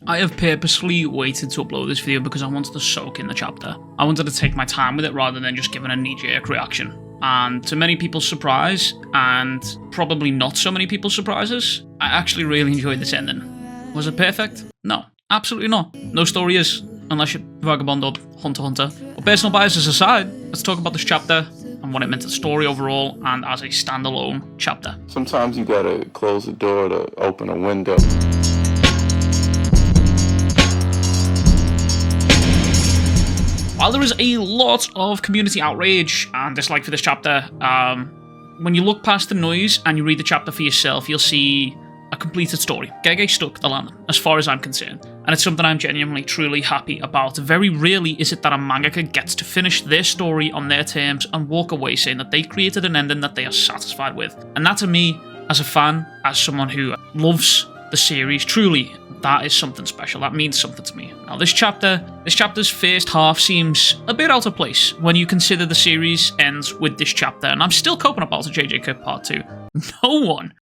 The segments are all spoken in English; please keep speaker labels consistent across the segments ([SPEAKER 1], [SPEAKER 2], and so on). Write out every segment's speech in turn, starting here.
[SPEAKER 1] I have purposefully waited to upload this video because I wanted to soak in the chapter. I wanted to take my time with it rather than just giving a knee-jerk reaction. And to many people's surprise, and probably not so many people's surprises, I actually really enjoyed this ending. Was it perfect? No, absolutely not. No story is, unless you're Vagabond or Hunter x Hunter. But personal biases aside, let's talk about this chapter and what it meant to the story overall and as a standalone chapter.
[SPEAKER 2] Sometimes you gotta close the door to open a window.
[SPEAKER 1] While there is a lot of community outrage and dislike for this chapter, when you look past the noise and you read the chapter for yourself, you'll see a completed story. Gege stuck the landing, as far as I'm concerned, and it's something I'm genuinely, truly happy about. Very rarely is it that a mangaka gets to finish their story on their terms and walk away saying that they created an ending that they are satisfied with. And that to me, as a fan, as someone who loves the series, truly, that is something special. That means something to me. Now, this chapter's first half seems a bit out of place when you consider the series ends with this chapter, and I'm still coping about the JJK Part 2.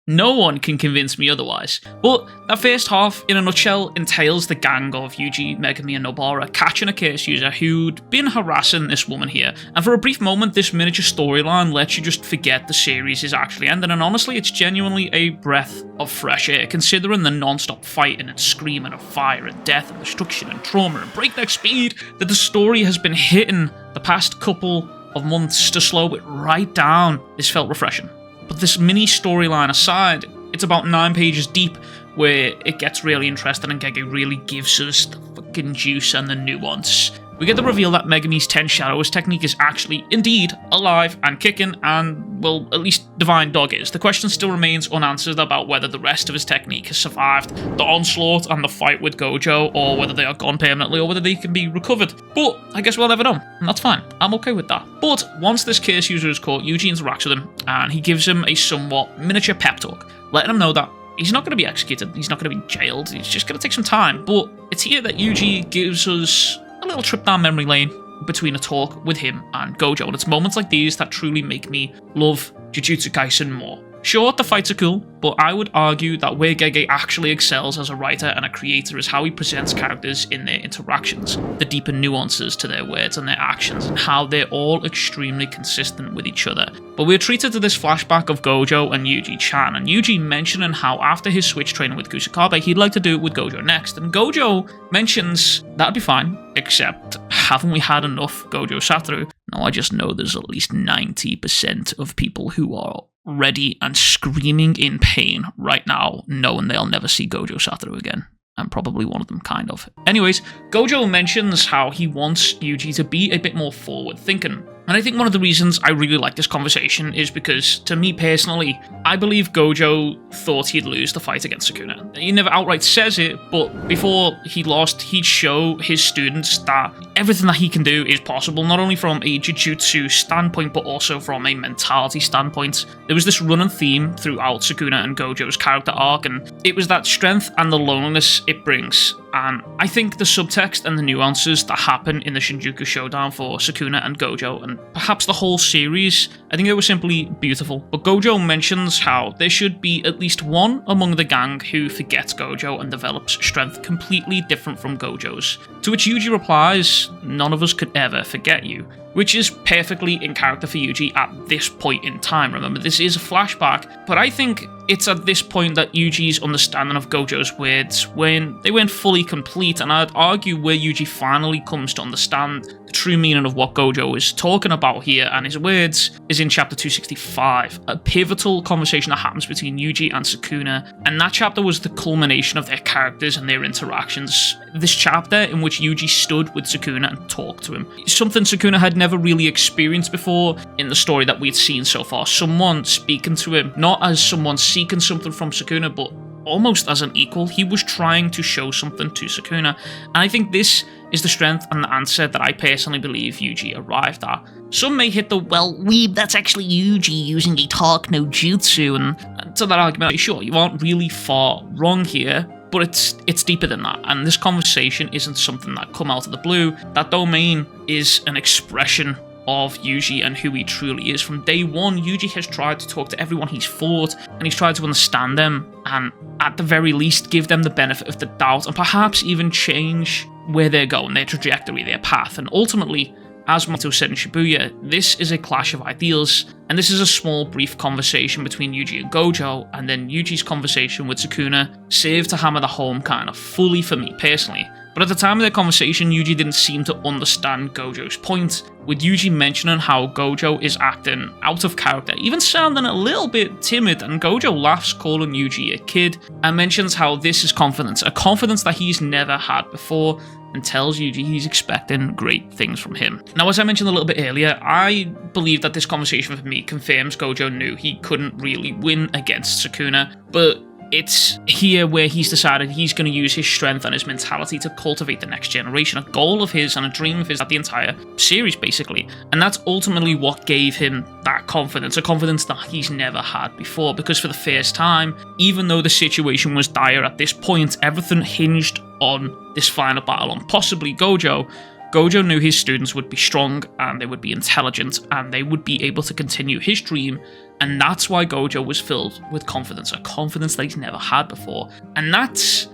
[SPEAKER 1] No one can convince me otherwise. But that first half, in a nutshell, entails the gang of Yuji, Megumi, and Nobara catching a curse user who'd been harassing this woman here. And for a brief moment, this miniature storyline lets you just forget the series is actually ending, and honestly, it's genuinely a breath of fresh air, considering the non-stop fighting and screaming of fire and death and destruction and trauma and breakneck speed that the story has been hitting the past couple of months to slow it right down. This felt refreshing. But this mini storyline aside, it's about 9 pages deep where it gets really interesting and Gege really gives us the fucking juice and the nuance. We get the reveal that Megumi's 10 Shadows technique is actually, indeed, alive and kicking, and, well, at least Divine Dog is. The question still remains unanswered about whether the rest of his technique has survived the onslaught and the fight with Gojo, or whether they are gone permanently, or whether they can be recovered. But I guess we'll never know, and that's fine. I'm okay with that. But once this curse user is caught, Yuji interacts with him, and he gives him a somewhat miniature pep talk, letting him know that he's not going to be executed, he's not going to be jailed, he's just going to take some time. But it's here that Yuji gives us a little trip down memory lane between a talk with him and Gojo, and it's moments like these that truly make me love Jujutsu Kaisen more. Sure, the fights are cool, but I would argue that where Gege actually excels as a writer and a creator is how he presents characters in their interactions, the deeper nuances to their words and their actions, and how they're all extremely consistent with each other. But we're treated to this flashback of Gojo and Yuji-chan, and Yuji mentioning how after his switch training with Kusakabe, he'd like to do it with Gojo next, and Gojo mentions that'd be fine, except haven't we had enough Gojo Satoru? No, I just know there's at least 90% of people who are ready and screaming in pain right now, knowing they'll never see Gojo Satoru again. I'm probably one of them, kind of. Anyways, Gojo mentions how he wants Yuji to be a bit more forward-thinking. And I think one of the reasons I really like this conversation is because, to me personally, I believe Gojo thought he'd lose the fight against Sukuna. He never outright says it, but before he lost, he'd show his students that everything that he can do is possible, not only from a jujutsu standpoint, but also from a mentality standpoint. There was this running theme throughout Sukuna and Gojo's character arc, and it was that strength and the loneliness it brings. And I think the subtext and the nuances that happen in the Shinjuku Showdown for Sukuna and Gojo, and perhaps the whole series, I think it was simply beautiful. But Gojo mentions how there should be at least one among the gang who forgets Gojo and develops strength completely different from Gojo's. To which Yuji replies, none of us could ever forget you. Which is perfectly in character for Yuji at this point in time. Remember, this is a flashback, but I think it's at this point that Yuji's understanding of Gojo's words, when they weren't fully complete, and I'd argue where Yuji finally comes to understand the true meaning of what Gojo is talking about here and his words, is in chapter 265, a pivotal conversation that happens between Yuji and Sukuna, and that chapter was the culmination of their characters and their interactions. This chapter in which Yuji stood with Sukuna and talked to him. Something Sukuna had never really experienced before in the story that we'd seen so far. Someone speaking to him, not as someone seeking something from Sukuna, but almost as an equal. He was trying to show something to Sukuna, and I think this is the strength and the answer that I personally believe Yuji arrived at. Some may hit the, well, weeb, that's actually Yuji using a talk no jutsu, and to that argument, sure, you aren't really far wrong here, but it's deeper than that, and this conversation isn't something that come out of the blue. That domain is an expression of Yuji and who he truly is. From day one, Yuji has tried to talk to everyone he's fought, and he's tried to understand them, and at the very least give them the benefit of the doubt, and perhaps even change where they're going, their trajectory, their path. And ultimately, as Mato said in Shibuya, this is a clash of ideals, and this is a small, brief conversation between Yuji and Gojo, and then Yuji's conversation with Sukuna served to hammer that home kind of fully for me personally. But at the time of their conversation, Yuji didn't seem to understand Gojo's point, with Yuji mentioning how Gojo is acting out of character, even sounding a little bit timid, and Gojo laughs, calling Yuji a kid, and mentions how this is confidence, a confidence that he's never had before, and tells Yuji he's expecting great things from him. Now, as I mentioned a little bit earlier, I believe that this conversation for me confirms Gojo knew he couldn't really win against Sukuna, but it's here where he's decided he's going to use his strength and his mentality to cultivate the next generation, a goal of his and a dream of his at the entire series, basically. And that's ultimately what gave him that confidence, a confidence that he's never had before, because for the first time, even though the situation was dire at this point, everything hinged on this final battle, on possibly Gojo. Gojo knew his students would be strong, and they would be intelligent, and they would be able to continue his dream, and that's why Gojo was filled with confidence, a confidence that he's never had before. And that's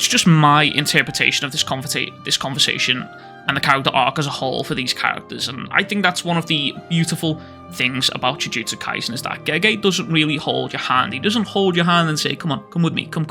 [SPEAKER 1] just my interpretation of this conversation and the character arc as a whole for these characters. And I think that's one of the beautiful things about Jujutsu Kaisen, is that Gege doesn't really hold your hand. He doesn't hold your hand and say, come on, come with me, come.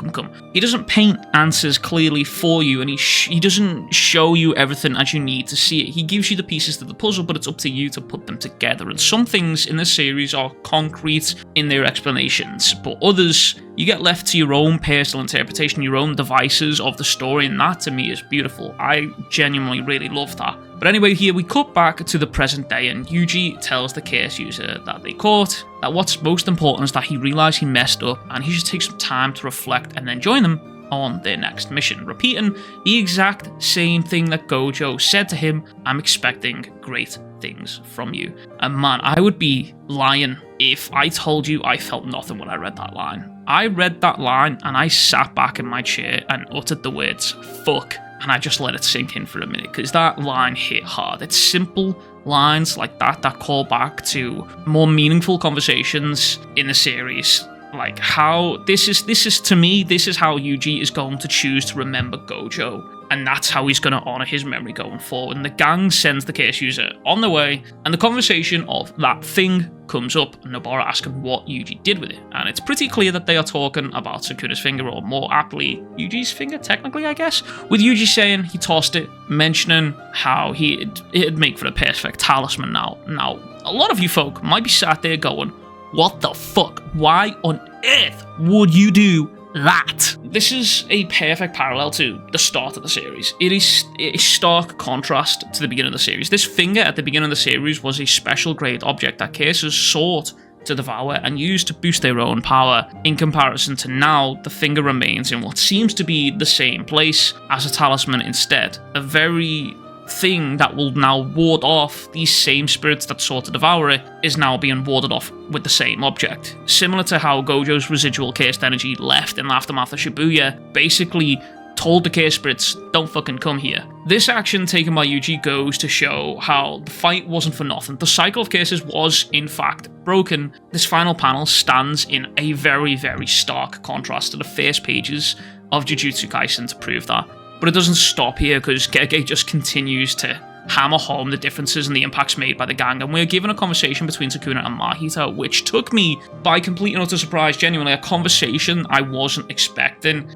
[SPEAKER 1] He doesn't paint answers clearly for you, and he doesn't show you everything as you need to see it. He gives you the pieces to the puzzle, but it's up to you to put them together. And some things in this series are concrete in their explanations, but others, you get left to your own personal interpretation, your own devices of the story, and that to me is beautiful. I genuinely really love that. But anyway, here we cut back to the present day, and Yuji tells the chaos user that they caught that what's most important is that he realised he messed up and he should take some time to reflect and then join them on their next mission, repeating the exact same thing that Gojo said to him: I'm expecting great things from you. And man, I would be lying if I told you I felt nothing when I read that line. I read that line and I sat back in my chair and uttered the words, fuck. And I just let it sink in for a minute, because that line hit hard. It's simple lines like that call back to more meaningful conversations in the series. Like how this is to me, this is how Yuji is going to choose to remember Gojo. And that's how he's going to honour his memory going forward. And the gang sends the chaos user on the way, and the conversation of that thing comes up, and Nobara asking what Yuji did with it. And it's pretty clear that they are talking about Sukuna's finger, or more aptly, Yuji's finger, technically, I guess. With Yuji saying he tossed it, mentioning how it'd make for a perfect talisman now. Now, a lot of you folk might be sat there going, what the fuck? Why on earth would you do that? This is a perfect parallel to the start of the series. It is a stark contrast to the beginning of the series. This finger at the beginning of the series was a special grade object that cases sought to devour and use to boost their own power. In comparison to now, the finger remains in what seems to be the same place as a talisman instead. A very thing that will now ward off these same spirits that sought to devour it is now being warded off with the same object. Similar to how Gojo's residual cursed energy left in the aftermath of Shibuya, basically told the cursed spirits, don't fucking come here. This action taken by Yuji goes to show how the fight wasn't for nothing. The cycle of curses was, in fact, broken. This final panel stands in a very, very stark contrast to the first pages of Jujutsu Kaisen to prove that. But it doesn't stop here, because Gege just continues to hammer home the differences and the impacts made by the gang, and we're given a conversation between Sukuna and Mahito, which took me by complete and utter surprise, genuinely, a conversation I wasn't expecting.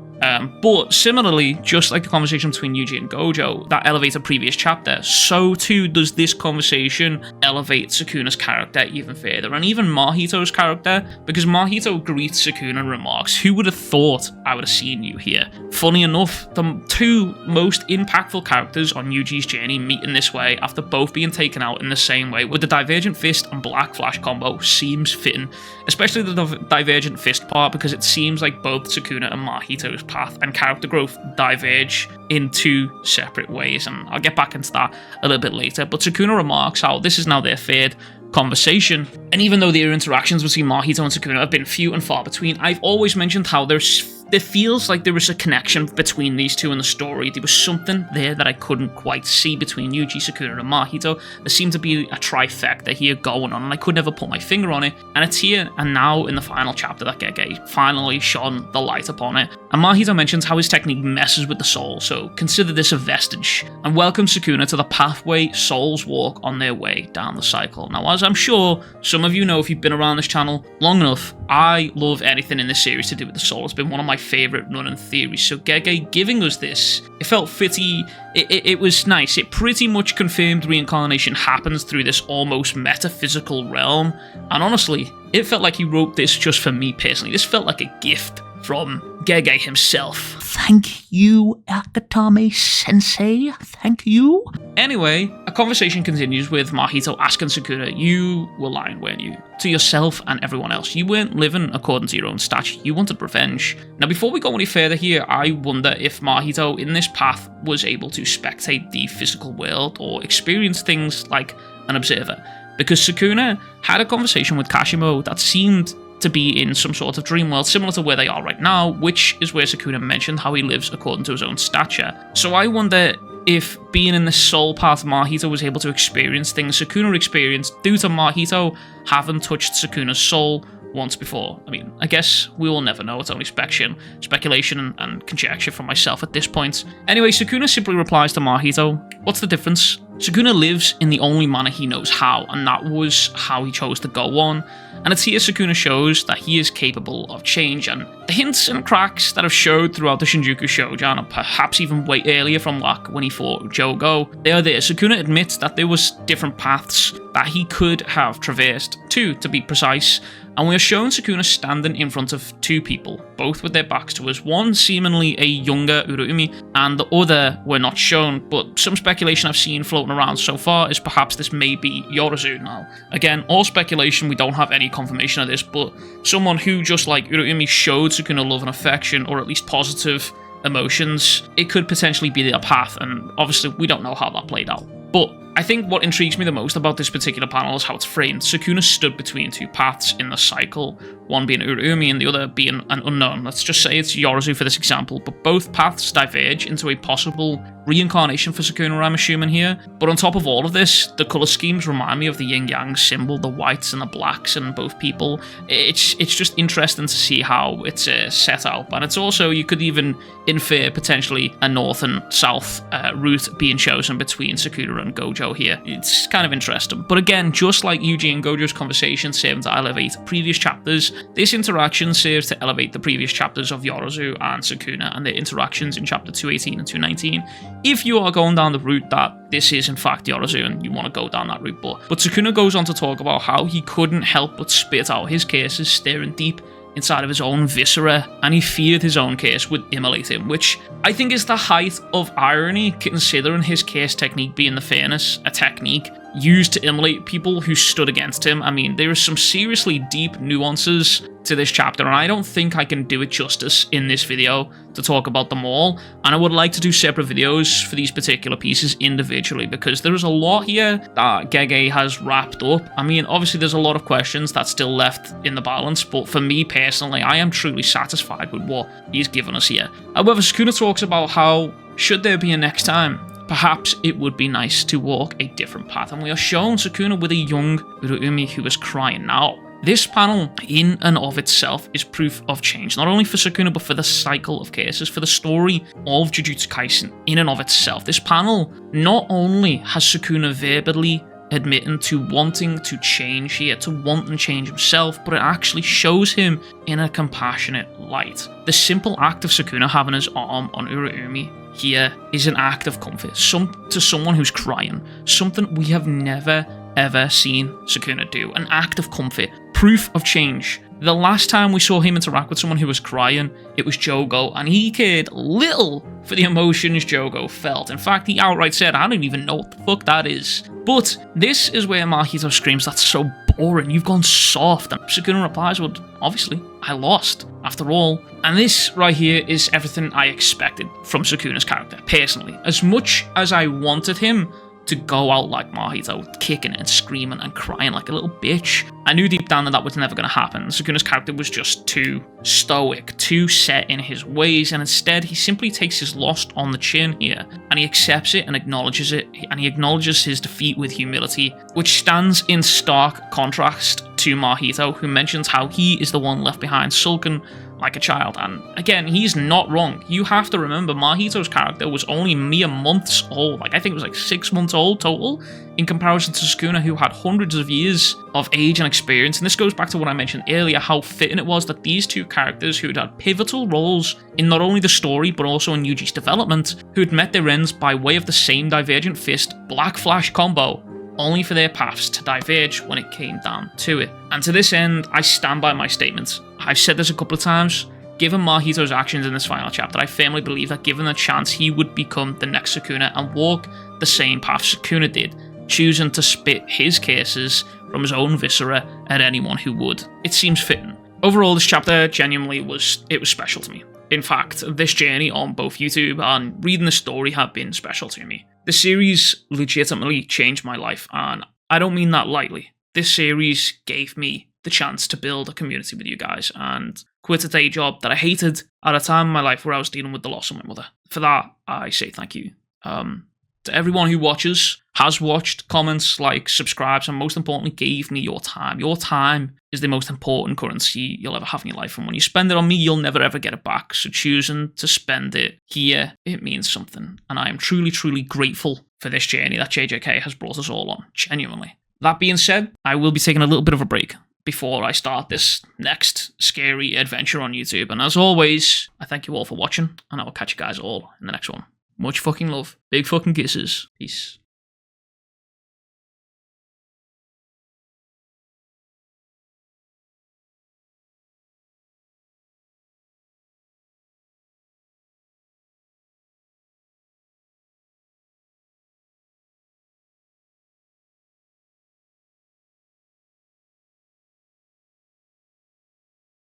[SPEAKER 1] But similarly, just like the conversation between Yuji and Gojo that elevates a previous chapter, so too does this conversation elevate Sukuna's character even further, and even Mahito's character, because Mahito greets Sukuna and remarks, who would have thought I would have seen you here? Funny enough, the two most impactful characters on Yuji's journey meet in this way after both being taken out in the same way, with the Divergent Fist and Black Flash combo seems fitting, especially the Divergent Fist part, because it seems like both Sukuna and Mahito's path and character growth diverge in two separate ways, and I'll get back into that a little bit later. But Sukuna remarks how this is now their third conversation, and even though their interactions between Mahito and Sukuna have been few and far between, I've always mentioned how there's there feels like there was a connection between these two in the story. There was something there that I couldn't quite see between Yuji, Sukuna, and Mahito. There seemed to be a trifecta here going on, and I could never put my finger on it. And it's here and now in the final chapter that Gege finally shone the light upon it. And Mahito mentions how his technique messes with the soul, so consider this a vestige, and welcome Sukuna to the pathway souls walk on their way down the cycle. Now, as I'm sure some of you know if you've been around this channel long enough, I love anything in this series to do with the soul. It's been one of my favourite running theories, so Gege giving us this, it felt fitty, it was nice. It pretty much confirmed reincarnation happens through this almost metaphysical realm, and honestly, it felt like he wrote this just for me personally. This felt like a gift from Gege himself. Thank you, Akatame-sensei. Thank you. Anyway, a conversation continues with Mahito asking Sukuna, you were lying, weren't you? To yourself and everyone else. You weren't living according to your own statute. You wanted revenge. Now, before we go any further here, I wonder if Mahito in this path was able to spectate the physical world or experience things like an observer. Because Sukuna had a conversation with Kashimo that seemed to be in some sort of dream world similar to where they are right now, which is where Sukuna mentioned how he lives according to his own stature. So I wonder if being in the soul path, Mahito was able to experience things Sukuna experienced due to Mahito having touched Sukuna's soul once before. I mean, I guess we will never know. It's only speculation and conjecture from myself at this point. Anyway, Sukuna simply replies to Mahito, what's the difference? Sukuna lives in the only manner he knows how, and that was how he chose to go on. And it's here Sukuna shows that he is capable of change, and the hints and cracks that have showed throughout the Shinjuku Shoujan, and perhaps even way earlier from like when he fought Jogo, they are there. Sukuna admits that there was different paths that he could have traversed, two to be precise, and we are shown Sukuna standing in front of two people, both with their backs to us, one seemingly a younger Urumi, and the other we're not shown, but some speculation I've seen floating around so far is perhaps this may be Yorozu now. Again, all speculation, we don't have any confirmation of this, but someone who, just like Urumi, showed Sukuna love and affection, or at least positive emotions, it could potentially be their path, and obviously we don't know how that played out. But I think what intrigues me the most about this particular panel is how it's framed. Sukuna stood between two paths in the cycle, one being Urumi and the other being an unknown. Let's just say it's Yorozu for this example, but both paths diverge into a possible reincarnation for Sukuna, I'm assuming here. But on top of all of this, the colour schemes remind me of the yin-yang symbol, the whites and the blacks in both people. It's just interesting to see how it's set out, and it's also, you could even infer potentially a north and south route being chosen between Sukuna and Gojo here. It's kind of interesting. But again, just like Yuji and Gojo's conversation served to elevate previous chapters, this interaction serves to elevate the previous chapters of Yorozu and Sukuna and their interactions in chapter 218 and 219. If you are going down the route that this is in fact Yorozu and you want to go down that route, but Sukuna goes on to talk about how he couldn't help but spit out his cases, staring deep inside of his own viscera, and he feared his own case would immolate him, which I think is the height of irony, considering his case technique being the fairness, a technique used to immolate people who stood against him. I mean, there are some seriously deep nuances to this chapter, and I don't think I can do it justice in this video to talk about them all, and I would like to do separate videos for these particular pieces individually, because there is a lot here that Gege has wrapped up. I mean, obviously there's a lot of questions that's still left in the balance, but for me personally, I am truly satisfied with what he's given us here. However, Sukuna talks about how, should there be a next time, perhaps it would be nice to walk a different path, and we are shown Sukuna with a young Urumi who is crying now. This panel, in and of itself, is proof of change, not only for Sukuna, but for the cycle of cases, for the story of Jujutsu Kaisen in and of itself. This panel not only has Sukuna verbally admitting to wanting to change here, to want and change himself, but it actually shows him in a compassionate light. The simple act of Sukuna having his arm on Urumi here is an act of comfort, to someone who's crying, something we have never ever seen Sukuna do, an act of comfort, proof of change. The last time we saw him interact with someone who was crying, it was Jogo, and he cared little for the emotions Jogo felt. In fact, he outright said, I don't even know what the fuck that is. But this is where Mahito screams, that's so boring, you've gone soft. And Sukuna replies, well, obviously, I lost, after all. And this right here is everything I expected from Sukuna's character, personally. As much as I wanted him to go out like Mahito, kicking and screaming and crying like a little bitch. I knew deep down that that was never going to happen. Sukuna's character was just too stoic, too set in his ways, and instead he simply takes his loss on the chin here, and he accepts it and acknowledges it, and he acknowledges his defeat with humility, which stands in stark contrast to Mahito, who mentions how he is the one left behind sulking like a child. And again, he's not wrong. You have to remember, Mahito's character was only mere months old. Like, I think it was like 6 months old total, in comparison to Sukuna, who had hundreds of years of age and experience. And this goes back to what I mentioned earlier, how fitting it was that these two characters, who had pivotal roles in not only the story, but also in Yuji's development, who had met their ends by way of the same Divergent Fist Black Flash combo, only for their paths to diverge when it came down to it. And to this end, I stand by my statements. I've said this a couple of times. Given Mahito's actions in this final chapter, I firmly believe that given a chance, he would become the next Sukuna and walk the same path Sukuna did, choosing to spit his curses from his own viscera at anyone who would. It seems fitting. Overall, this chapter genuinely was special to me. In fact, this journey on both YouTube and reading the story have been special to me. The series legitimately changed my life, and I don't mean that lightly. This series gave me the chance to build a community with you guys and quit a day job that I hated at a time in my life where I was dealing with the loss of my mother. For that, I say thank you. To everyone who watches, has watched, comments, likes, subscribes, and most importantly, gave me your time. Your time is the most important currency you'll ever have in your life, and when you spend it on me, you'll never ever get it back. So choosing to spend it here, it means something, and I am truly, truly grateful for this journey that JJK has brought us all on, genuinely. That being said, I will be taking a little bit of a break before I start this next scary adventure on YouTube, and as always, I thank you all for watching, and I will catch you guys all in the next one. Much fucking love. Big fucking kisses. Peace.